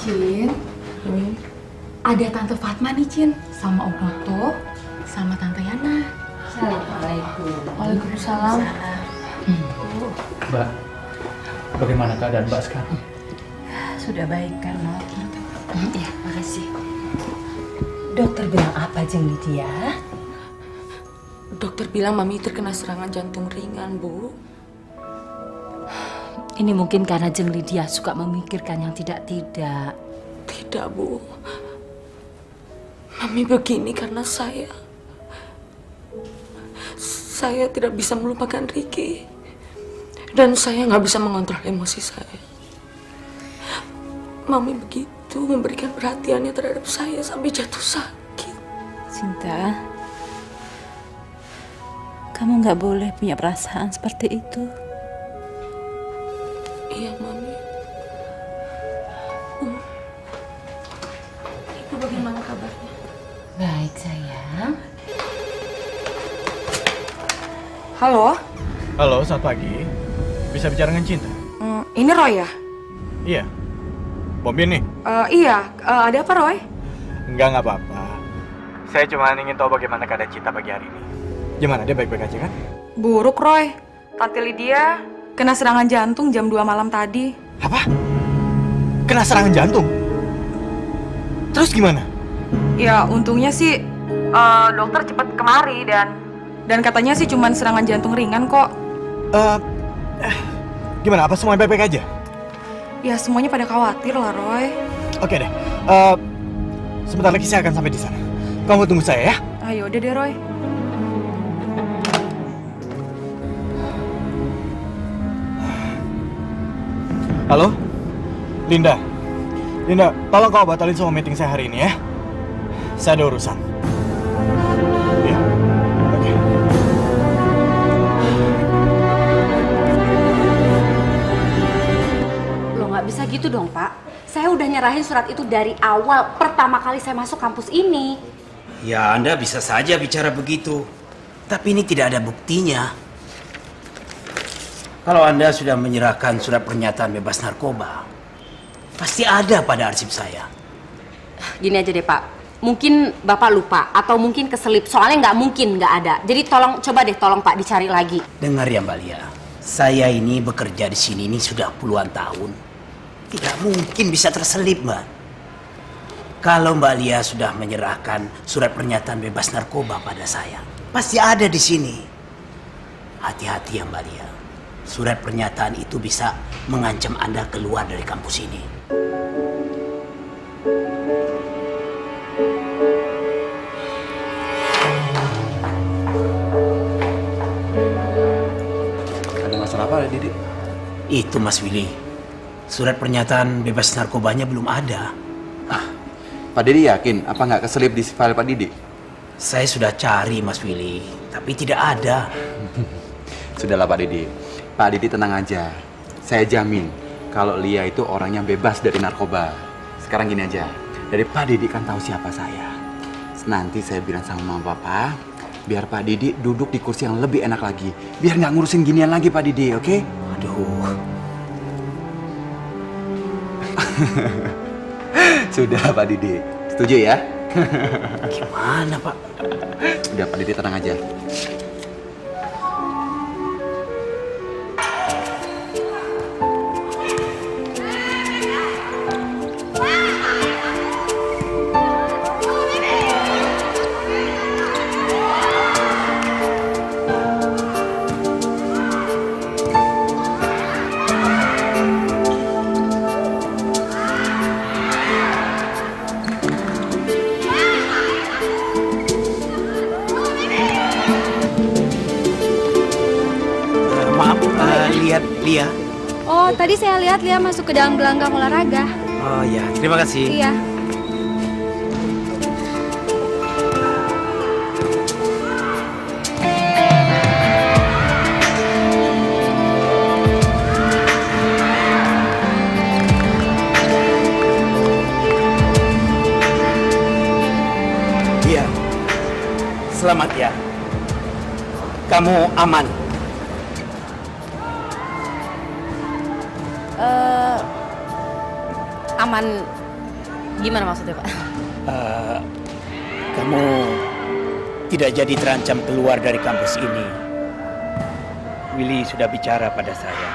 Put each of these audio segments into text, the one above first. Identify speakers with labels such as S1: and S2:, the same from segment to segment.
S1: Cin, ada Tante Fatma nih Cin, sama Om Noto, sama Tante Yana.
S2: Assalamualaikum.
S1: Waalaikumsalam.
S3: Mbak, bagaimana keadaan Mbak sekarang?
S2: Sudah baik kan, Not?
S1: Ya, makasih.
S2: Dokter bilang apa, Jeng Lydia?
S1: Dokter bilang Mami terkena serangan jantung ringan, Bu.
S2: Ini mungkin karena Jeng Lydia suka memikirkan yang tidak-tidak.
S1: Tidak, Bu. Mami begini karena saya tidak bisa melupakan Ricky. Dan saya nggak bisa mengontrol emosi saya. Mami begitu memberikan perhatiannya terhadap saya sampai jatuh sakit.
S2: Cinta, kamu nggak boleh punya perasaan seperti itu.
S1: Iya, Mami. Ibu bagaimana kabarnya?
S2: Baik, sayang.
S4: Halo,
S3: Halo, selamat pagi. Bisa bicara dengan Cinta?
S4: ini Roy ya?
S3: Iya. Bombin nih?
S4: Iya, ada apa Roy?
S3: Nggak apa-apa. Saya cuma ingin tahu bagaimana keadaan Cinta pagi hari ini. Gimana, dia baik-baik aja kan?
S4: Buruk Roy, Tante Lydia kena serangan jantung jam 2 malam tadi.
S3: Apa? Kena serangan jantung? Terus gimana?
S4: Ya untungnya sih dokter cepat kemari dan katanya sih cuman serangan jantung ringan kok.
S3: Gimana, apa semuanya baik-baik aja?
S4: Ya semuanya pada khawatir lah Roy.
S3: Oke deh, sebentar lagi saya akan sampai di sana. Kamu tunggu saya ya?
S4: Ayo udah deh Roy.
S3: Halo? Linda? Linda, tolong kau batalin semua meeting saya hari ini ya. Saya ada urusan. Iya, oke.
S5: Loh nggak bisa gitu dong Pak. Saya udah nyerahin surat itu dari awal pertama kali saya masuk kampus ini.
S6: Ya, Anda bisa saja bicara begitu. Tapi ini tidak ada buktinya. Kalau Anda sudah menyerahkan surat pernyataan bebas narkoba, pasti ada pada arsip saya.
S5: Gini aja deh Pak. Mungkin Bapak lupa atau mungkin keselip. Soalnya nggak mungkin nggak ada. Jadi coba deh tolong Pak dicari lagi.
S6: Dengar ya Mbak Lia, saya ini bekerja di sini ini sudah puluhan tahun. Tidak mungkin bisa terselip, Mbak. Kalau Mbak Lia sudah menyerahkan surat pernyataan bebas narkoba pada saya, pasti ada di sini. Hati-hati ya Mbak Lia. Surat pernyataan itu bisa mengancam Anda keluar dari kampus ini.
S7: Ada masalah apa, Didi?
S6: Itu Mas Willy. Surat pernyataan bebas narkobanya belum ada.
S7: Pak Didi yakin apa nggak keselip di file Pak Didi?
S6: Saya sudah cari Mas Willy, tapi tidak ada.
S7: Sudahlah Pak Didi. Pak Didi tenang aja. Saya jamin kalau Lia itu orang yang bebas dari narkoba. Sekarang gini aja. Dari Pak Didi kan tahu siapa saya. Nanti saya bilang sama mama papa, biar Pak Didi duduk di kursi yang lebih enak lagi. Biar nggak ngurusin ginian lagi Pak Didi, oke?
S6: Aduh.
S7: Sudah Pak Didi. Setuju ya?
S6: Gimana Pak?
S7: Udah Pak Didi tenang aja.
S6: Lihat Lia.
S8: Oh, tadi saya lihat Lia masuk ke dalam gelanggang olahraga.
S6: Oh ya, terima kasih.
S8: Iya.
S6: Iya. Selamat ya. Kamu aman.
S5: Aman Gimana maksudnya, Pak?
S6: Kamu tidak jadi terancam keluar dari kampus ini. Willy sudah bicara pada saya.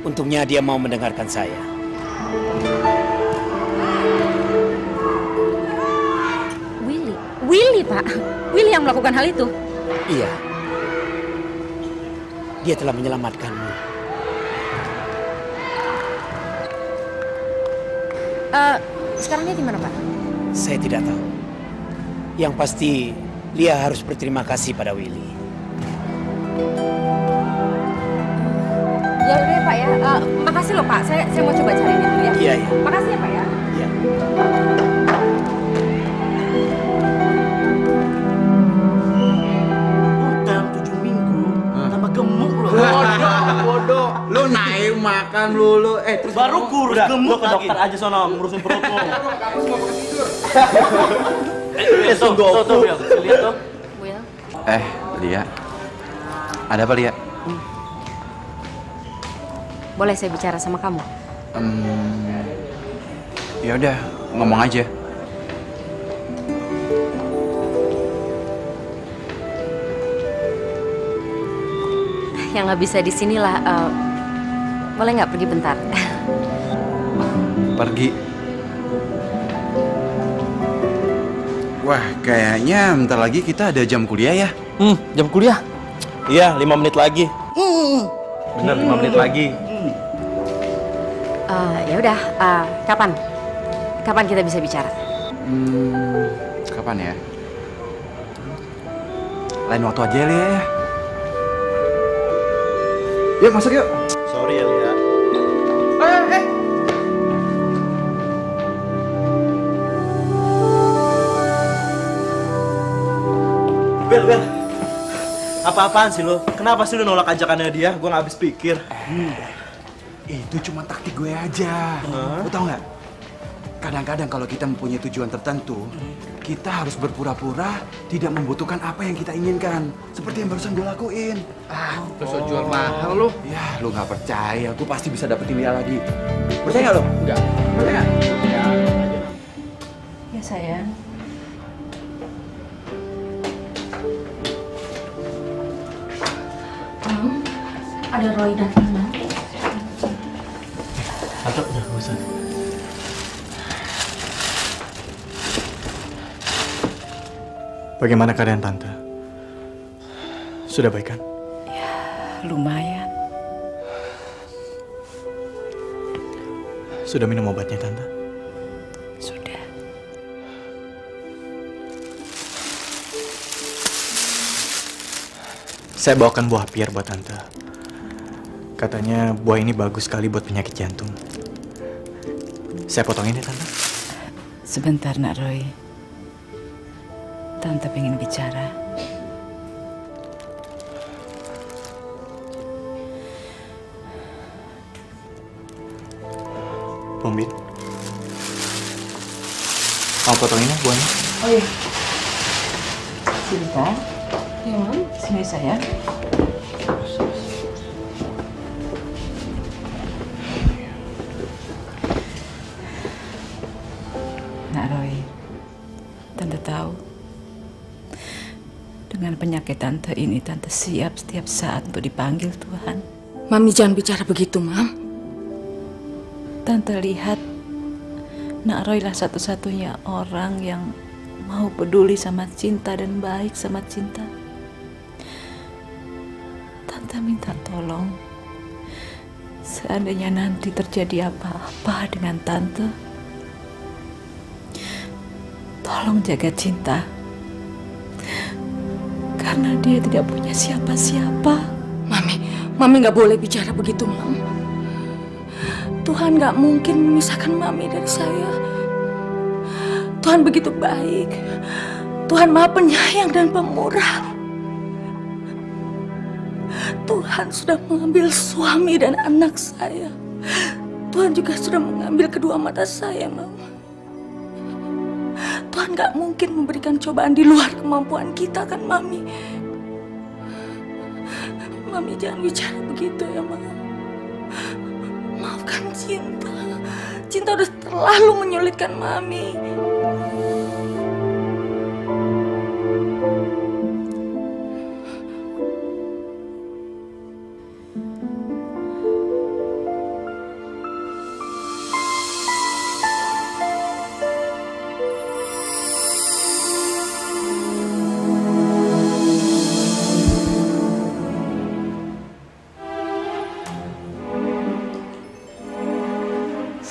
S6: Untungnya dia mau mendengarkan saya.
S5: Willy, Pak. Willy yang melakukan hal itu?
S6: Iya. Dia telah menyelamatkanmu.
S5: Sekarang dia di mana, Pak?
S6: Saya tidak tahu. Yang pasti, Lia harus berterima kasih pada Willy.
S5: Ya udah ya, Pak ya. Makasih loh, Pak. Saya mau coba cari dia dulu ya.
S6: Iya, iya.
S5: Makasih ya, Pak ya.
S6: Iya.
S9: Dalam 7 minggu tambah gemuk loh.
S7: Bodoh. Lu naik makan lu. Terus
S9: Baru kurus gemuk
S3: Lu ke dokter
S9: lagi.
S3: aja sono ngurusin perut lu.
S9: Tuh, lihat tuh.
S5: Will.
S7: Lia. Ada apa, Lia?
S5: Boleh saya bicara sama kamu?
S7: Ya udah, ngomong aja.
S5: Yang nggak bisa di sinilah. Boleh nggak pergi bentar?
S7: Pergi. Wah, kayaknya bentar lagi kita ada jam kuliah ya.
S3: Jam kuliah? Iya, 5 menit lagi. Bener, 5 menit lagi.
S5: Ya udah. Kapan kita bisa bicara?
S7: Kapan ya? Lain waktu aja, Lia ya. Yuk, masuk yuk.
S3: Sorry ya, Lia. Bel. Apa-apaan sih lo? Kenapa sih lo nolak ajakannya dia? Gue gak habis pikir.
S7: Itu cuma taktik gue aja. Lo tau nggak? Kadang-kadang kalau kita mempunyai tujuan tertentu, kita harus berpura-pura tidak membutuhkan apa yang kita inginkan. Seperti yang barusan gue lakuin.
S9: Terus jual mahal lu.
S7: Ya, lo nggak percaya, gue pasti bisa dapetin Lia lagi. Percaya nggak lo? Enggak. Percaya nggak?
S2: Ya sayang.
S1: Ada Roy dan Iman.
S3: Atau udah gak usah. Bagaimana keadaan Tante? Sudah baik kan?
S2: Lumayan.
S3: Sudah minum obatnya Tante?
S2: Sudah.
S3: Saya bawakan buah pir buat Tante. Katanya buah ini bagus sekali buat penyakit jantung. Saya potongin ya, Tante.
S2: Sebentar, Nak Roy. Tante pengen bicara.
S3: Bombin. Mau potongin ya buahnya?
S2: Oh iya. Sebentar. Ya, Mam. Sini sayang. Nak Roy, Tante tahu. Dengan penyakit Tante ini, Tante siap setiap saat untuk dipanggil Tuhan.
S1: Mami jangan bicara begitu, Mam.
S2: Tante lihat Nak Roy lah satu-satunya orang yang mau peduli sama Cinta dan baik sama Cinta. Tante minta tolong, seandainya nanti terjadi apa-apa dengan Tante, tolong jaga Cinta. Karena dia tidak punya siapa-siapa.
S1: Mami nggak boleh bicara begitu, Mam. Tuhan nggak mungkin memisahkan Mami dari saya. Tuhan begitu baik. Tuhan Maha Penyayang dan Pemurah. Tuhan sudah mengambil suami dan anak saya. Tuhan juga sudah mengambil kedua mata saya, Mama. Tuhan gak mungkin memberikan cobaan di luar kemampuan kita, kan, Mami? Mami jangan bicara begitu ya, Mama. Maafkan Cinta. Cinta udah terlalu menyulitkan Mami.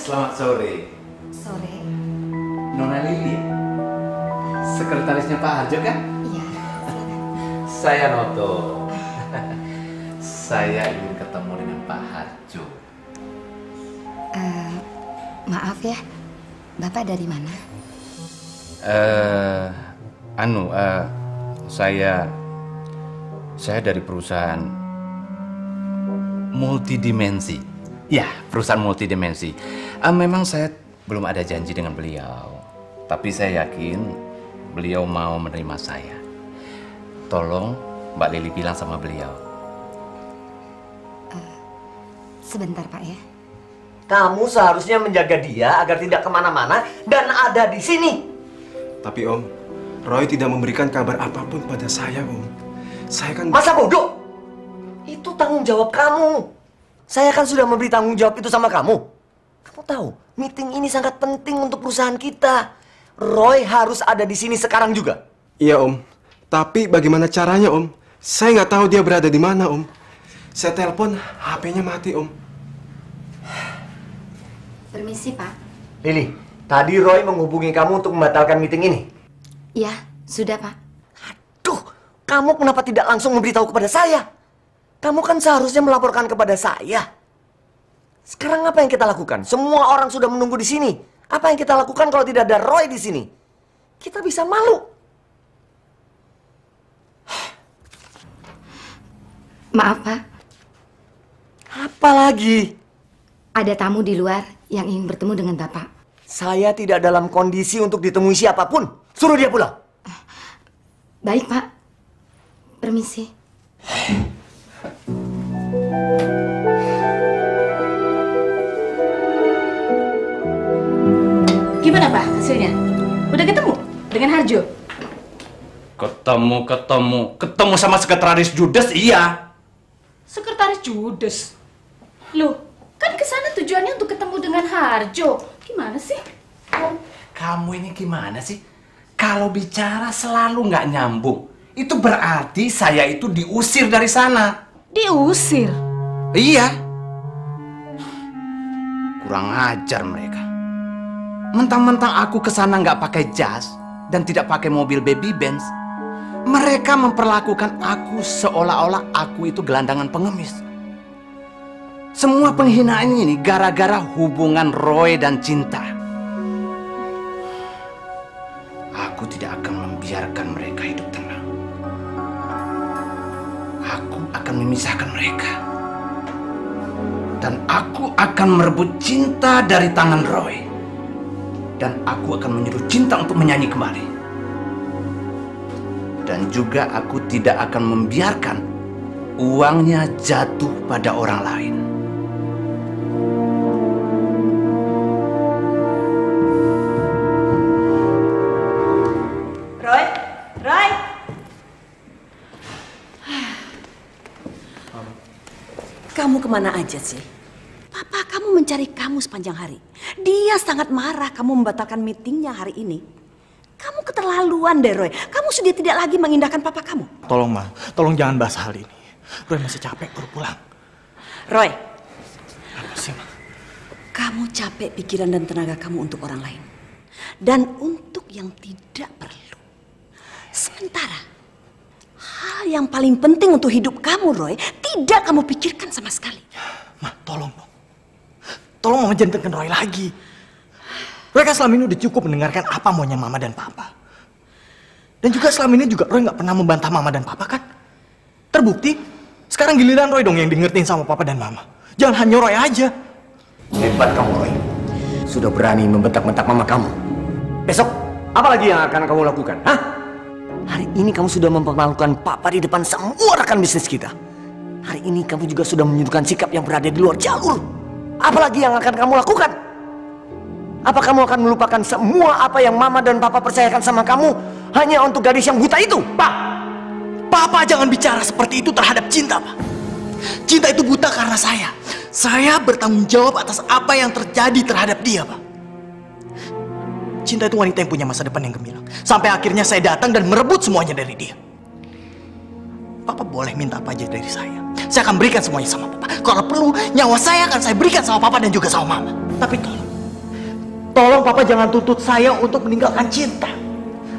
S7: Selamat sore.
S8: Sore.
S7: Nona Lili, sekretarisnya Pak Harjo kan?
S8: Iya.
S7: Saya Noto. Saya ingin ketemu dengan Pak Harjo.
S8: Maaf ya, Bapak dari mana?
S10: Saya dari perusahaan multidimensi. Ya, perusahaan multidimensi. Memang saya belum ada janji dengan beliau, tapi saya yakin beliau mau menerima saya. Tolong Mbak Lili bilang sama beliau.
S8: Sebentar Pak ya.
S11: Kamu seharusnya menjaga dia agar tidak kemana-mana dan ada di sini.
S12: Tapi Om, Roy tidak memberikan kabar apapun pada saya Om. Saya kan...
S11: Masa bodoh? Itu tanggung jawab kamu. Saya kan sudah memberi tanggung jawab itu sama kamu. Kamu tahu, meeting ini sangat penting untuk perusahaan kita. Roy harus ada di sini sekarang juga.
S12: Iya Om, tapi bagaimana caranya Om? Saya nggak tahu dia berada di mana Om. Saya telepon, HP-nya mati Om.
S8: Permisi Pak.
S11: Lili, tadi Roy menghubungi kamu untuk membatalkan meeting ini.
S8: Iya, sudah Pak.
S11: Aduh, kamu kenapa tidak langsung memberitahu kepada saya? Kamu kan seharusnya melaporkan kepada saya. Sekarang apa yang kita lakukan? Semua orang sudah menunggu di sini. Apa yang kita lakukan kalau tidak ada Roy di sini? Kita bisa malu.
S8: Maaf Pak.
S11: Apa lagi?
S8: Ada tamu di luar yang ingin bertemu dengan Bapak.
S11: Saya tidak dalam kondisi untuk ditemui siapapun. Suruh dia pulang.
S8: Baik Pak. Permisi.
S2: Gimana Pak hasilnya? Udah ketemu dengan Harjo?
S10: Ketemu sama sekretaris Judes, iya.
S2: Sekretaris Judes? Loh, kan kesana tujuannya untuk ketemu dengan Harjo. Gimana sih?
S10: Kamu ini gimana sih? Kalau bicara selalu nggak nyambung. Itu berarti saya itu diusir dari sana.
S2: Diusir?
S10: Iya. Kurang ajar mereka. Mentang-mentang aku kesana nggak pakai jas dan tidak pakai mobil baby Benz, mereka memperlakukan aku seolah-olah aku itu gelandangan pengemis. Semua penghinaan ini gara-gara hubungan Roy dan Cinta. Aku tidak akan membiarkan mereka hidup tenang. Aku akan memisahkan mereka. Dan aku akan merebut Cinta dari tangan Roy. Dan aku akan menyuruh Cinta untuk menyanyi kembali. Dan juga aku tidak akan membiarkan uangnya jatuh pada orang lain.
S1: Roy. Kamu kemana aja sih? Papa kamu mencari kamu sepanjang hari. Dia sangat marah kamu membatalkan meetingnya hari ini. Kamu keterlaluan deh Roy. Kamu sudah tidak lagi mengindahkan papa kamu.
S3: Tolong Ma, tolong jangan bahas hal ini. Roy masih capek baru pulang.
S1: Roy.
S3: Apa sih Ma?
S1: Kamu capek pikiran dan tenaga kamu untuk orang lain. Dan untuk yang tidak perlu. Sementara hal yang paling penting untuk hidup kamu Roy tidak kamu pikirkan sama sekali.
S3: Ma, tolong dong. Tolong Mama jangan tekan Roy lagi. Roy kan selama ini udah cukup mendengarkan apa maunya Mama dan Papa. Dan juga selama ini juga Roy nggak pernah membantah Mama dan Papa kan? Terbukti, sekarang giliran Roy dong yang diingetin sama Papa dan Mama. Jangan hanya Roy aja.
S11: Hebat kamu Roy. Sudah berani membentak-bentak Mama kamu. Besok, apa lagi yang akan kamu lakukan? Hah? Hari ini kamu sudah mempermalukan Papa di depan semua rekan bisnis kita. Hari ini kamu juga sudah menunjukkan sikap yang berada di luar jalur. Apalagi yang akan kamu lakukan? Apa kamu akan melupakan semua apa yang Mama dan Papa percayakan sama kamu hanya untuk gadis yang buta itu?
S3: Pak, Papa jangan bicara seperti itu terhadap Cinta, Pak. Cinta itu buta karena saya. Saya bertanggung jawab atas apa yang terjadi terhadap dia, Pak. Cinta itu wanita yang punya masa depan yang gemilang. Sampai akhirnya saya datang dan merebut semuanya dari dia. Papa boleh minta apa aja dari saya. Saya akan berikan semuanya sama Papa. Kalau perlu, nyawa saya akan saya berikan sama Papa dan juga sama Mama. Tapi tolong Papa jangan tuntut saya untuk meninggalkan Cinta.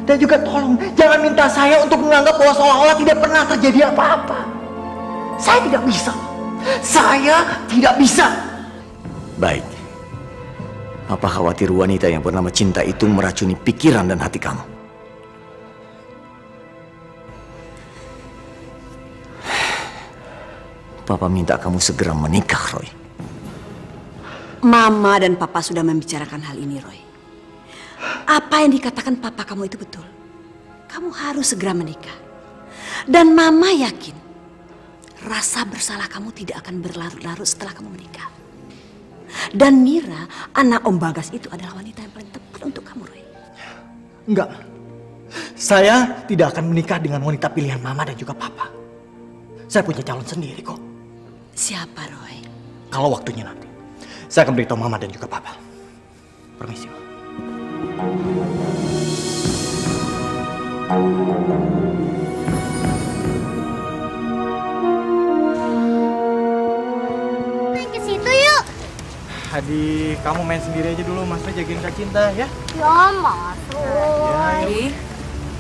S3: Dan juga tolong jangan minta saya untuk menganggap bahwa seolah-olah tidak pernah terjadi apa-apa. Saya tidak bisa. Saya tidak bisa.
S11: Baik. Papa khawatir wanita yang bernama Cinta itu meracuni pikiran dan hati kamu. Papa minta kamu segera menikah, Roy.
S13: Mama dan Papa sudah membicarakan hal ini, Roy. Apa yang dikatakan Papa kamu itu betul. Kamu harus segera menikah. Dan Mama yakin rasa bersalah kamu tidak akan berlarut-larut setelah kamu menikah. Dan Mira, anak Om Bagas itu adalah wanita yang paling tepat untuk kamu, Roy.
S3: Enggak. Saya tidak akan menikah dengan wanita pilihan Mama dan juga Papa. Saya punya calon sendiri kok.
S13: Siapa, Roy?
S3: Kalau waktunya nanti, saya akan beritahu Mama dan juga Papa. Permisi, Ma.
S8: Main ke situ yuk.
S3: Adi, kamu main sendiri aja dulu. Mas jagain Kak Cinta ya.
S8: Ya, masuk.
S4: Adi,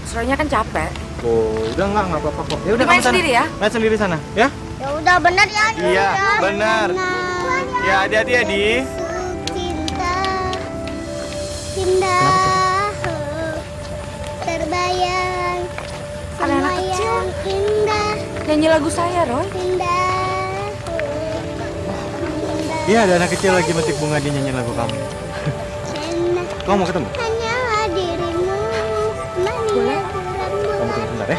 S4: soalnya kan capek.
S3: Oh, udah nggak apa-apa kok. Ya udah
S4: Main
S3: kamu sana.
S4: sendiri ya?
S3: Main sendiri sana, ya?
S8: Ya udah benar ya.
S3: Iya, benar. Ya, hati-hati Adi.
S8: Cinta, indah, terbayang,
S4: Ada anak
S8: semua
S4: kecil.
S8: yang indah,
S4: Nyanyi lagu saya, Roy.
S8: indah.
S3: Iya, ada anak kecil lagi metik bunga, dia nyanyi lagu kamu. Kamu mau ketemu?
S8: Hanyalah dirimu,
S3: Boleh. Kamu tunggu sebentar ya.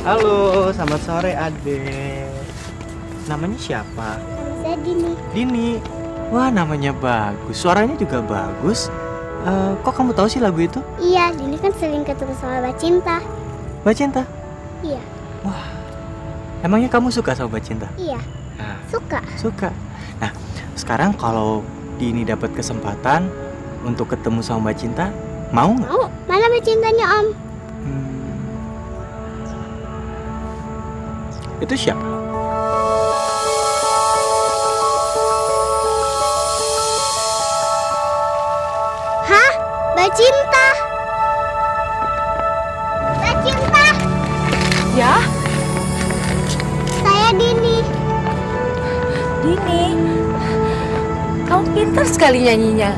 S3: Halo, selamat sore Ade. Namanya siapa?
S8: Saya Dini.
S3: Dini. Wah, namanya bagus. Suaranya juga bagus. Kok kamu tahu sih lagu itu?
S8: Iya, Dini kan sering ketemu sama Mbak Cinta.
S3: Mbak Cinta.
S8: Iya,
S3: Emangnya kamu suka sama Mbak Cinta?
S8: iya.
S3: Nah,
S8: Suka.
S3: suka. Nah, sekarang kalau Dini dapat kesempatan untuk ketemu sama Mbak Cinta, mau nggak?
S8: Mau? Mana Mbak Cintanya, Om?
S3: Itu siapa?
S8: Hah? Mbak Cinta? Mbak Cinta?
S1: Ya?
S8: Saya Dini.
S1: Dini, kamu pintar sekali nyanyinya.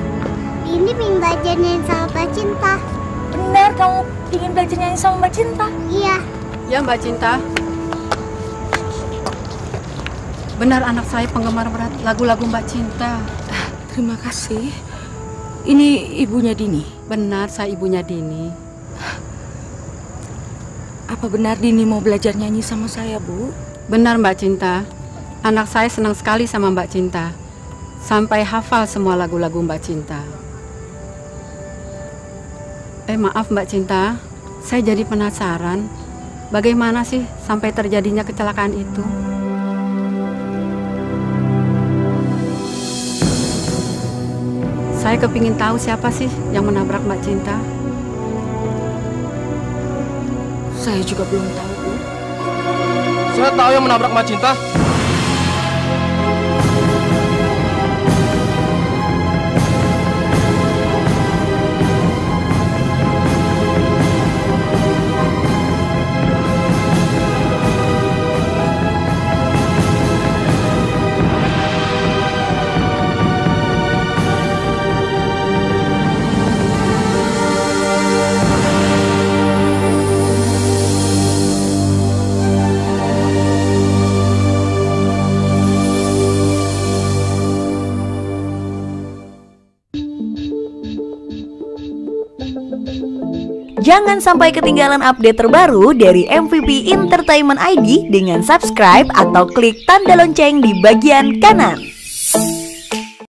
S8: Dini pengen belajar nyanyi sama Mbak Cinta.
S1: Benar, kamu ingin belajar nyanyi sama Mbak Cinta?
S8: Iya.
S14: Ya, Mbak Cinta. Benar anak saya penggemar berat lagu-lagu Mbak Cinta.
S1: Terima kasih. Ini ibunya Dini?
S14: Benar, saya ibunya Dini.
S1: Apa benar Dini mau belajar nyanyi sama saya, Bu?
S14: Benar, Mbak Cinta. Anak saya senang sekali sama Mbak Cinta. Sampai hafal semua lagu-lagu Mbak Cinta. Maaf Mbak Cinta, saya jadi penasaran. Bagaimana sih sampai terjadinya kecelakaan itu? Saya kepingin tahu siapa sih yang menabrak Mbak Cinta.
S1: Saya juga belum tahu, Bu.
S9: Saya tahu yang menabrak Mbak Cinta.
S15: Jangan sampai ketinggalan update terbaru dari MVP Entertainment ID dengan subscribe atau klik tanda lonceng di bagian kanan.